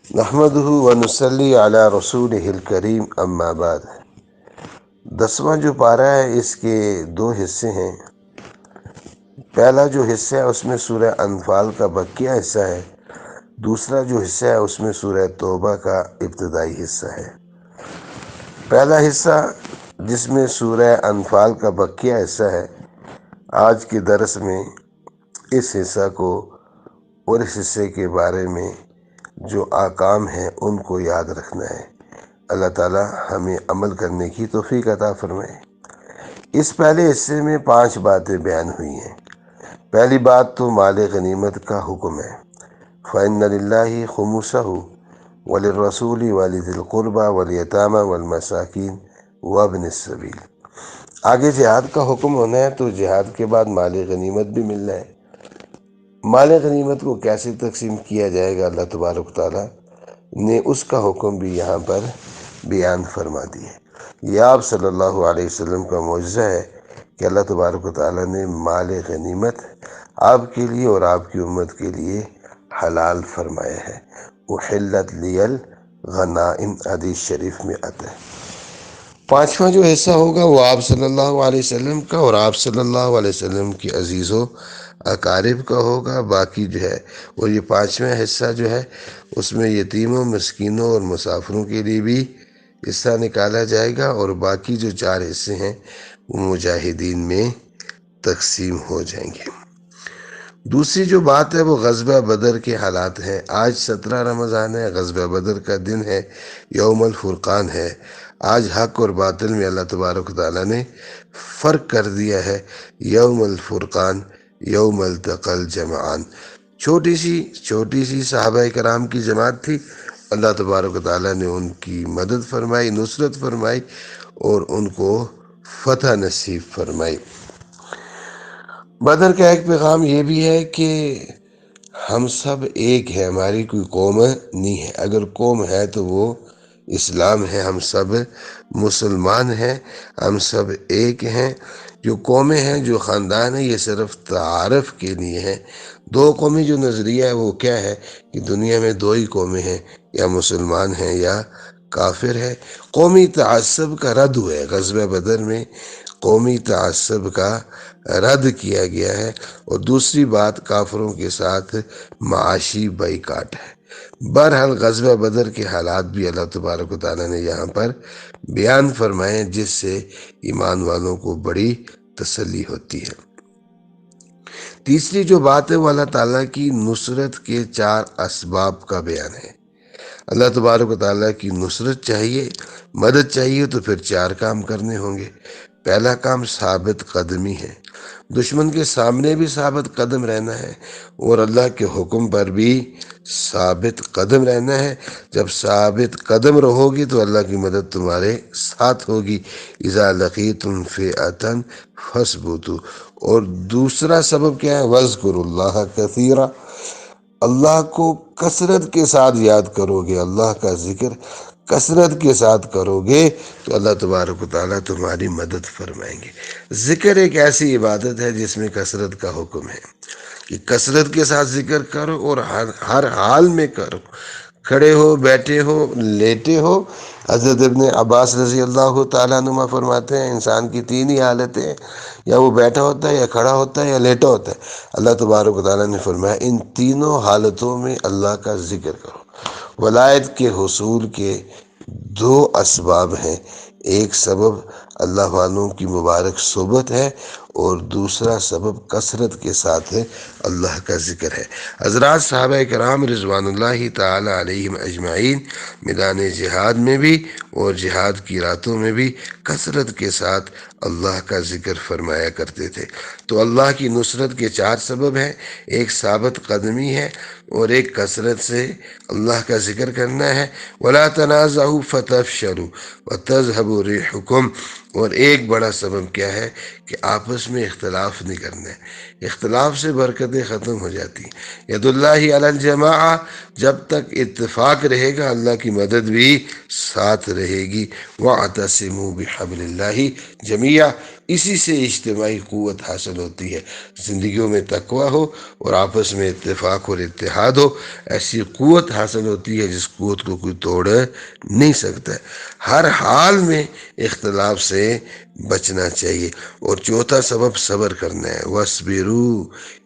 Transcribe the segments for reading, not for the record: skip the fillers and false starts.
نحمدہ ونصلی علی رسولہ الکریم اما بعد۔ 10واں جو پارہ ہے اس کے دو حصے ہیں۔ پہلا جو حصہ ہے اس میں سورہ انفال کا بقیہ حصہ ہے، دوسرا جو حصہ ہے اس میں سورہ توبہ کا ابتدائی حصہ ہے۔ پہلا حصہ جس میں سورہ انفال کا بقیہ حصہ ہے، آج کے درس میں اس حصہ کو اور اس حصے کے بارے میں جو احکام ہیں ان کو یاد رکھنا ہے۔ اللہ تعالی ہمیں عمل کرنے کی توفیق عطا فرمائے۔ اس پہلے حصے میں 5 باتیں بیان ہوئی ہیں۔ پہلی بات تو مال غنیمت کا حکم ہے۔ فَإِنَّ لِلَّهِ خُمُسَهُ وَلِلرَّسُولِ وَلِذِي الْقُرْبَى وَالْيَتَامَى وَالْمَسَاكِينِ وَابْنِ السَّبِيلِ۔ آگے جہاد کا حکم ہونا ہے تو جہاد کے بعد مال غنیمت بھی ملنا ہے۔ مال غنیمت کو کیسے تقسیم کیا جائے گا، اللہ تبارک تعالیٰ نے اس کا حکم بھی یہاں پر بیان فرما دیا ہے۔ یہ آپ صلی اللہ علیہ وسلم کا معجزہ ہے کہ اللہ تبارک تعالیٰ نے مال غنیمت آپ کے لیے اور آپ کی امت کے لیے حلال فرمایا ہے۔ احلت لی الغنائم، حدیث شریف میں آتا ہے۔ 5واں جو حصہ ہوگا وہ آپ صلی اللہ علیہ وسلم کا اور آپ صلی اللہ علیہ وسلم کی عزیز و اقارب کا ہوگا۔ باقی جو ہے اور یہ 5واں حصہ جو ہے اس میں یتیموں، مسکینوں اور مسافروں کے لیے بھی حصہ نکالا جائے گا، اور باقی جو 4 حصے ہیں وہ مجاہدین میں تقسیم ہو جائیں گے۔ دوسری جو بات ہے وہ غزوہ بدر کے حالات ہیں۔ آج 17 رمضان ہے، غزوہ بدر کا دن ہے، یوم الفرقان ہے۔ آج حق اور باطل میں اللہ تبارک تعالیٰ نے فرق کر دیا ہے۔ یوم الفرقان یوم التقى الجمعان، چھوٹی سی صحابہ کرام کی جماعت تھی، اللہ تبارک تعالیٰ نے ان کی مدد فرمائی، نصرت فرمائی اور ان کو فتح نصیب فرمائی۔ بدر کا ایک پیغام یہ بھی ہے کہ ہم سب ایک ہیں، ہماری کوئی قوم نہیں ہے۔ اگر قوم ہے تو وہ اسلام ہے، ہم سب مسلمان ہیں، ہم سب ایک ہیں۔ جو قومیں ہیں، جو خاندان ہیں، یہ صرف تعارف کے لیے ہیں۔ 2 قومی جو نظریہ ہے وہ کیا ہے کہ دنیا میں 2 ہی قومیں ہیں، یا مسلمان ہیں یا کافر ہے۔ قومی تعصب کا رد ہوا ہے غزوہ بدر میں، قومی تعصب کا رد کیا گیا ہے۔ اور دوسری بات کافروں کے ساتھ معاشی بائیکاٹ ہے۔ بہرحال غزوہ بدر کے حالات بھی اللہ تبارک و تعالیٰ نے یہاں پر بیان فرمائے، جس سے ایمان والوں کو بڑی تسلی ہوتی ہے۔ تیسری جو بات ہے وہ اللہ تعالیٰ کی نصرت کے 4 اسباب کا بیان ہے۔ اللہ تبارک و تعالیٰ کی نصرت چاہیے، مدد چاہیے تو پھر 4 کام کرنے ہوں گے۔ پہلا کام ثابت قدمی ہے، دشمن کے سامنے بھی ثابت قدم رہنا ہے اور اللہ کے حکم پر بھی ثابت قدم رہنا ہے۔ جب ثابت قدم رہو گی تو اللہ کی مدد تمہارے ساتھ ہوگی۔ اذا لقیتم فئۃ فاثبتوا۔ اور دوسرا سبب کیا ہے؟ واذکروا اللہ کثیرا، اللہ کو کثرت کے ساتھ یاد کرو گے، اللہ کا ذکر کثرت کے ساتھ کرو گے تو اللہ تبارک و تعالیٰ تمہاری مدد فرمائیں گے۔ ذکر ایک ایسی عبادت ہے جس میں کثرت کا حکم ہے کہ کثرت کے ساتھ ذکر کرو اور ہر حال میں کرو، کھڑے ہو، بیٹھے ہو، لیٹے ہو۔ حضرت ابن عباس رضی اللہ تعالیٰ عنہ فرماتے ہیں انسان کی 3 ہی حالتیں ہیں، یا وہ بیٹھا ہوتا ہے، یا کھڑا ہوتا ہے، یا لیٹا ہوتا ہے۔ اللہ تبارک و تعالیٰ نے فرمایا ان تینوں حالتوں میں اللہ کا ذکر کرو۔ ولایت کے حصول کے 2 اسباب ہیں، ایک سبب اللہ والوں کی مبارک صحبت ہے اور دوسرا سبب کثرت کے ساتھ ہے اللہ کا ذکر ہے۔ حضرات صحابہ کرام رضوان اللہ تعالی علیہم اجمعین میدان جہاد میں بھی اور جہاد کی راتوں میں بھی کثرت کے ساتھ اللہ کا ذکر فرمایا کرتے تھے۔ تو اللہ کی نصرت کے 4 سبب ہیں، ایک ثابت قدمی ہے اور ایک کثرت سے اللہ کا ذکر کرنا ہے۔ وَلَا تَنَازَعُوا فَتَفْشَلُوا وَتَذْهَبُ رِيحُكُمْ۔ اور ایک بڑا سبب کیا ہے کہ آپس میں اختلاف نہیں کرنا ہے، اختلاف سے برکتیں ختم ہو جاتی ہیں۔ ید اللہ علی الجماع، جب تک اتفاق رہے گا اللہ کی مدد بھی ساتھ رہے گی۔ وَاعْتَصِمُوا بِحَبْلِ اللَّهِ جَمِيعًا، اسی سے اجتماعی قوت حاصل ہوتی ہے۔ زندگیوں میں تقوی ہو اور آپس میں اتفاق اور اتحاد ہو، ایسی قوت حاصل ہوتی ہے جس قوت کو کوئی توڑ نہیں سکتا۔ ہر حال میں اختلاف سے بچنا چاہیے۔ اور چوتھا سبب صبر کرنا ہے، وَاصْبِرُوا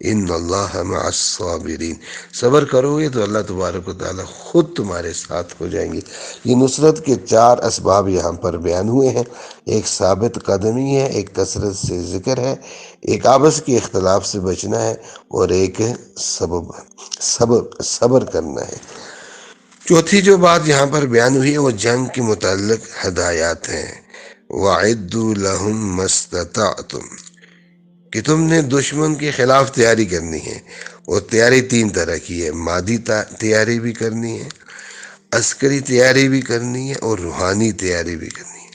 إِنَّ اللَّهَ مَعَ الصَّابِرِينَ۔ صبر کرو گے تو اللہ تبارک و تعالیٰ خود تمہارے ساتھ ہو جائیں گے۔ یہ نصرت کے 4 اسباب یہاں پر بیان ہوئے ہیں۔ ایک ثابت قدمی ہے، ایک کثرت سے ذکر ہے، ایک آپس کے اختلاف سے بچنا ہے، اور ایک صبر کرنا ہے۔ چوتھی جو بات یہاں پر بیان ہوئی ہے وہ جنگ کے متعلق ہدایات ہیں۔ وَأَعِدُّوا لَهُم مَّا اسْتَطَعْتُمْ، کہ تم نے دشمن کے خلاف تیاری کرنی ہے۔ اور تیاری 3 طرح کی ہے، مادی تیاری بھی کرنی ہے، عسکری تیاری بھی کرنی ہے، اور روحانی تیاری بھی کرنی ہے۔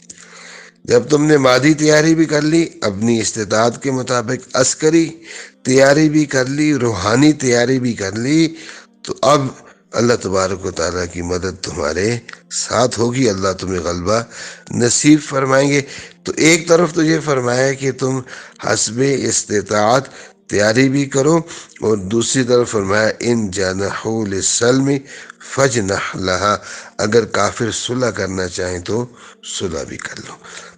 جب تم نے مادی تیاری بھی کر لی، اپنی استطاعت کے مطابق عسکری تیاری بھی کر لی، روحانی تیاری بھی کر لی، تو اب اللہ تبارک و تعالیٰ کی مدد تمہارے ساتھ ہوگی، اللہ تمہیں غلبہ نصیب فرمائیں گے۔ تو ایک طرف تو یہ فرمایا کہ تم حسب استطاعت تیاری بھی کرو، اور دوسری طرف فرمایا ان جنحوا للسلم فاجنح لها، اگر کافر صلح کرنا چاہیں تو صلح بھی کر لو۔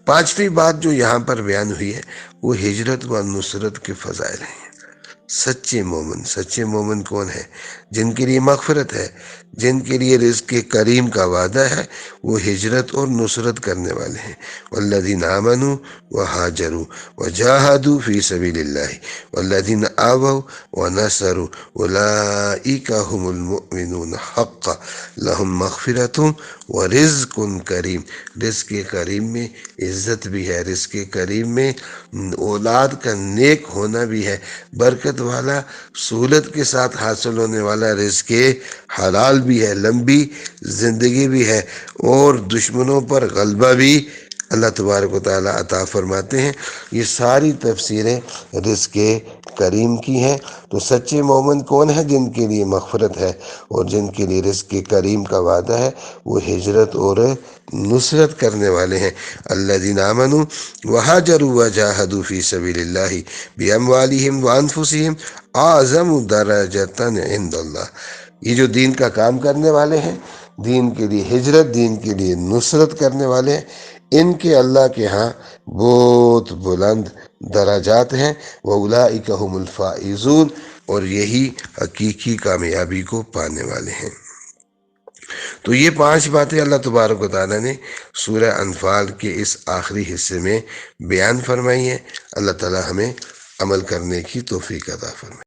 پانچویں بات جو یہاں پر بیان ہوئی ہے وہ ہجرت و نصرت کے فضائل ہیں۔ سچے مومن کون ہے؟ جن کے لیے مغفرت ہے، جن کے لیے رزق کریم کا وعدہ ہے، وہ ہجرت اور نصرت کرنے والے ہیں۔ والذین آمنوا وہاجروا وجاہدوا فی سبیل اللہ والذین آووا ونصروا اولئک هم المؤمنون حقا لہم مغفرۃ ورزق کریم۔ رزق کریم میں عزت بھی ہے، رزق کریم میں اولاد کا نیک ہونا بھی ہے، برکت والا سہولت کے ساتھ حاصل ہونے والا رزق حلال بھی ہے، لمبی زندگی بھی ہے، اور دشمنوں پر غلبہ بھی اللہ تبارک و تعالیٰ عطا فرماتے ہیں۔ یہ ساری تفسیریں رزق کریم کی ہیں۔ تو سچے مومن کون ہیں؟ جن کے لیے مغفرت ہے اور جن کے لیے رزق کریم کا وعدہ ہے، وہ ہجرت اور نصرت کرنے والے ہیں۔ الذین آمنوا وہاجروا وجاہدوا فی سبیل اللہ باموالہم وانفسہم اعظم درجۃ عند اللہ۔ یہ جو دین کا کام کرنے والے ہیں، دین کے لیے ہجرت، دین کے لیے نصرت کرنے والے ہیں، ان کے اللہ کے ہاں بہت بلند درجات ہیں۔ وَأُولَئِكَ هُمُ الْفَائِزُونَ، اور یہی حقیقی کامیابی کو پانے والے ہیں۔ تو یہ 5 باتیں اللہ تبارک و تعالیٰ نے سورہ انفال کے اس آخری حصے میں بیان فرمائی ہیں۔ اللہ تعالیٰ ہمیں عمل کرنے کی توفیق عطا فرمائے۔